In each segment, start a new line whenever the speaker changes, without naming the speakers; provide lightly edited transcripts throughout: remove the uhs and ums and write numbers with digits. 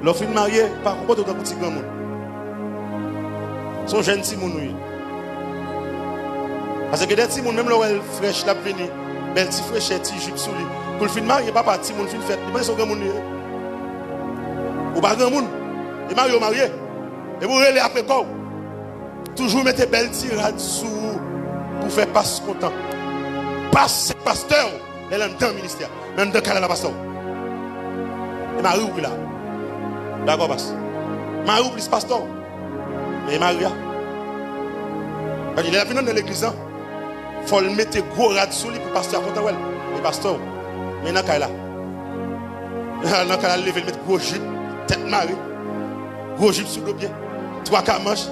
L'offre de marié, par contre, autant petit grand monde. Son jeune petit monde. Parce que des petits monde, même là où elle fraîche, la venue, belle petite fraîche, petit jupe sous lui. Pour le fin de marié, pas parti, mon fin de fête. Il pense son grand monde. Ou pas grand monde. Et marié. Et vous relez après quoi? Toujours mettez belle tirade sous pour faire passe content. Passe pasteur, elle est dans le ministère. Même dans le cas de la pasteur. Et Marie ou là. D'accord, passe. Marie ou plus pasteur. Mais Maria. Parce qu'il est venu dans l'église. Il faut le mettre gros rad sous lui pour pasteur content. Et pasteur. Mais dans le cas là. Dans le cas là, il lever mettre gros jupe, tête Marie. Gros jupe sous le pied. 3 camanches.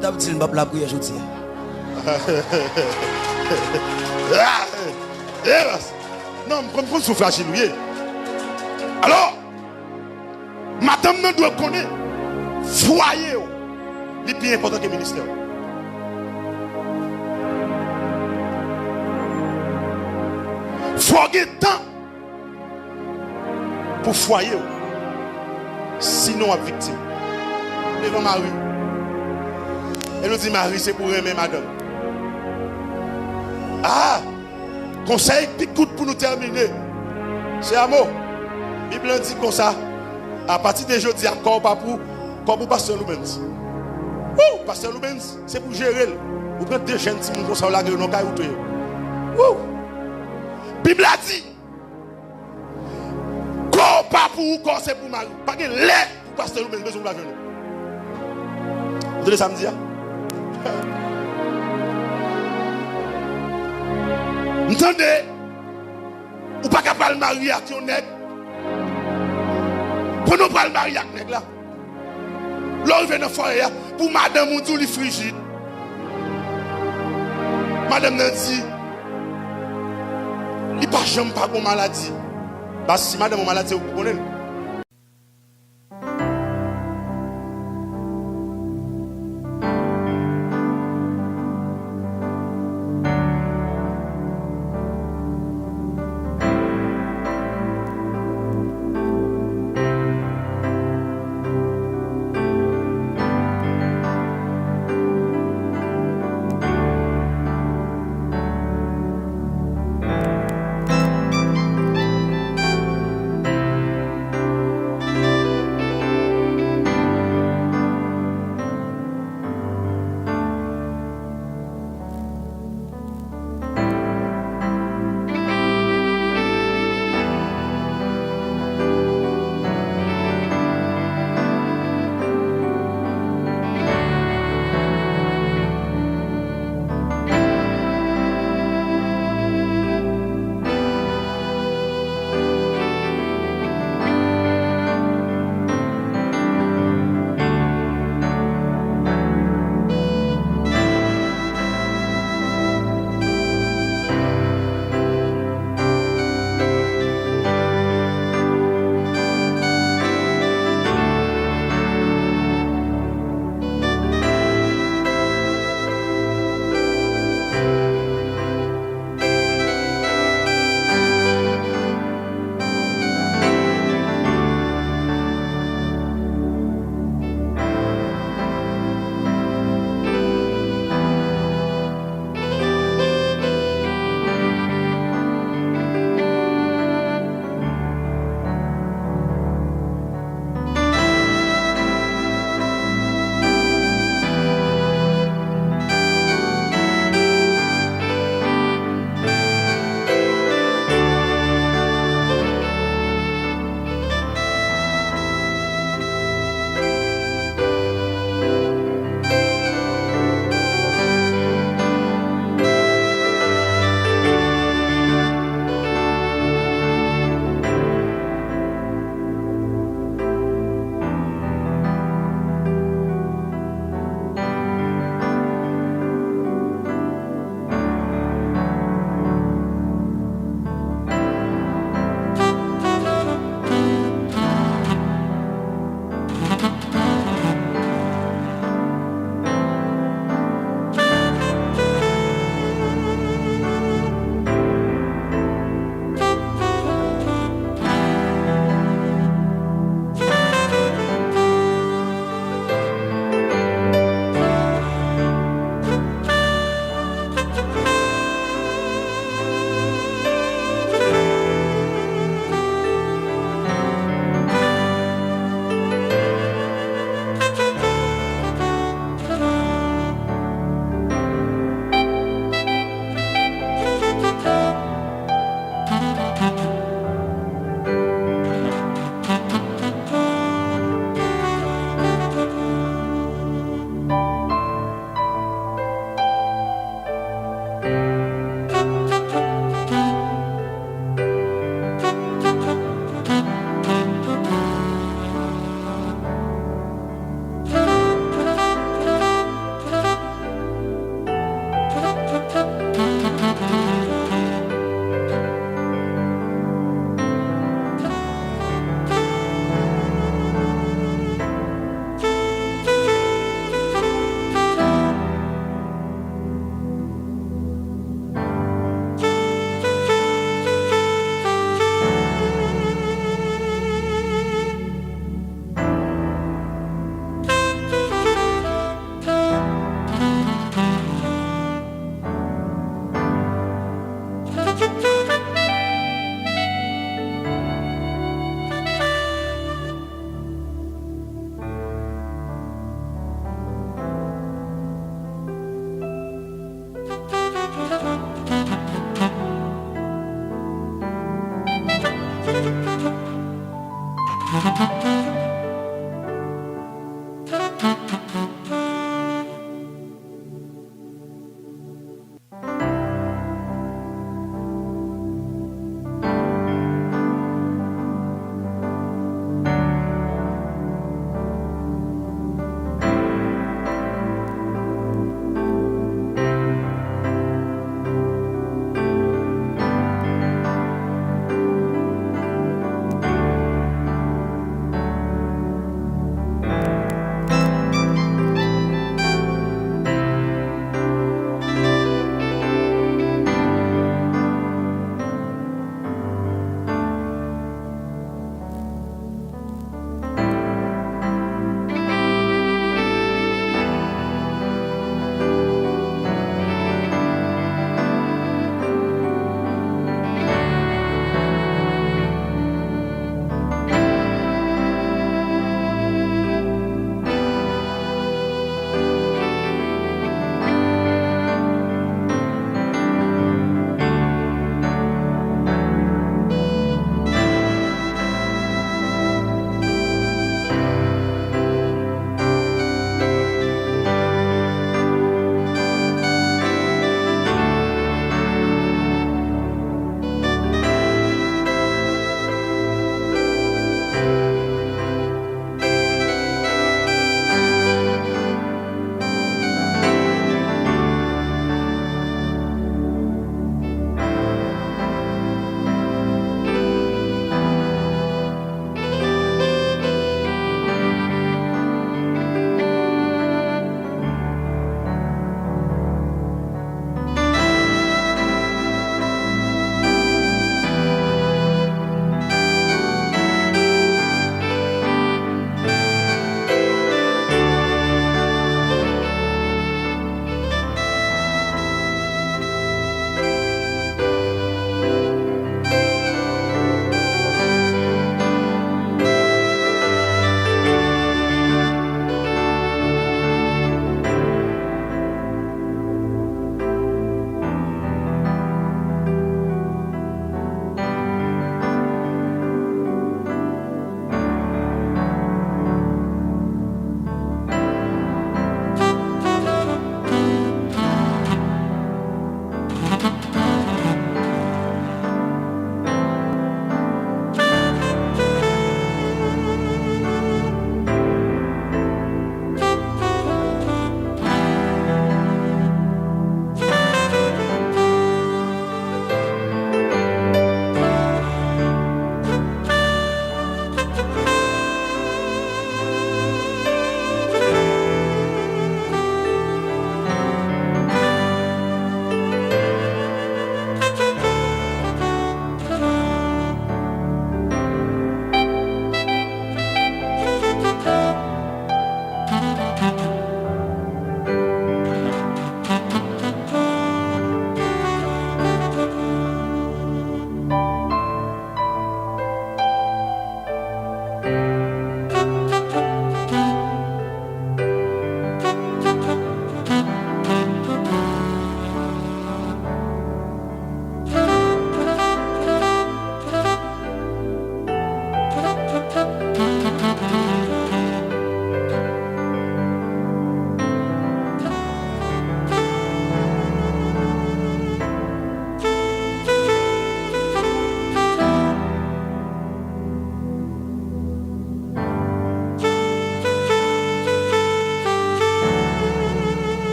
Je vais dire que la prière aujourd'hui.
Non, je comprends ce fragile. Alors, madame ne doit connaître foyer. C'est plus important que le ministère. Il faut avoir temps pour foyer. Sinon, on est victime. Devant Marie. Elle nous dit Marie, c'est pour aimer madame. Ah! Conseil picoute pour nous terminer. C'est amour. La Bible dit comme ça. À partir de aujourd'hui, encore pas pour pasteur LOUBENTZ. Pasteur LOUBENTZ, c'est pour gérer. Vous prenez des jeunes qui sont là, qui sont là, qui sont La Bible a dit. Corps pas pour vous, corps c'est pour Marie. Pas que l'air pour pasteur LOUBENTZ, besoin de la venir. Vous donnez samedi? Entendez? Ou pas capable de marier avec un nègre? Pour nous pas le marier avec un nègre là. L'on vient dans le foyer pour madame ou tout les frigide. Madame n'a dit, il n'y a pas jamais pas de maladie. Parce que si madame a maladie, vous connaissez.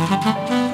Amen.